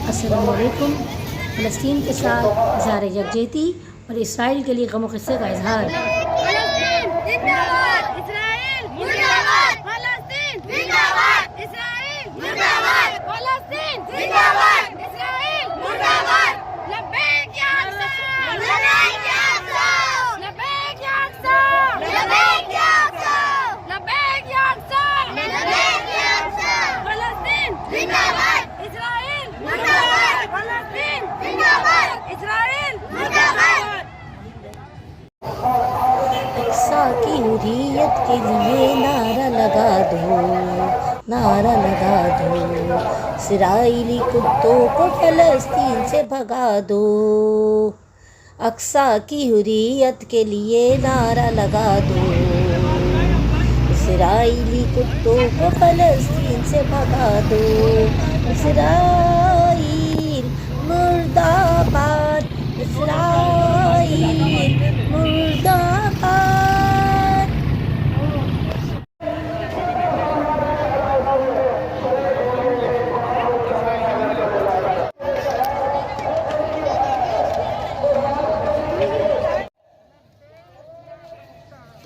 अस्सलामु अलैकुम। फ़लस्तीन के साथ इज़हार यकजहती और इसराइल के लिए गम और क़स्से का इजहार। फ़लस्तीन जिंदाबाद, इस्राइल मुर्दाबाद। फ़लस्तीन जिंदाबाद, इस्राइल मुर्दाबाद। फ़लस्तीन जिंदाबाद, इस्राइल मुर्दाबाद। लब्बैक या अक़सा, लब्बैक या अक़सा, लब्बैक या अक़सा, लब्बैक या अक़सा, लब्बैक या अक़सा, लब्बैक या अक़सा। फ़लस्तीन जिंदाबाद, इस्राइल मुर्दाबाद। फ़लस्तीन जिंदाबाद, इस्राइल मुर्दाबाद। अक़सा की हुर्रियत के लिए नारा लगा दो, नारा लगा दो। इस्राइली कुत्तों को फ़लस्तीन से भगा दो। अक़सा की हुर्रियत के लिए नारा लगा दो। इस्राइली कुत्तों को फ़लस्तीन से भगा दो। इस्राइल मुर्दाबाद, इस्राइल मुर्दाबाद।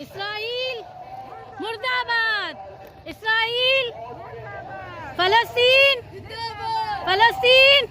इस्राइल मुर्दाबाद, इस्राइल फ़लस्तीन, फ़लस्तीन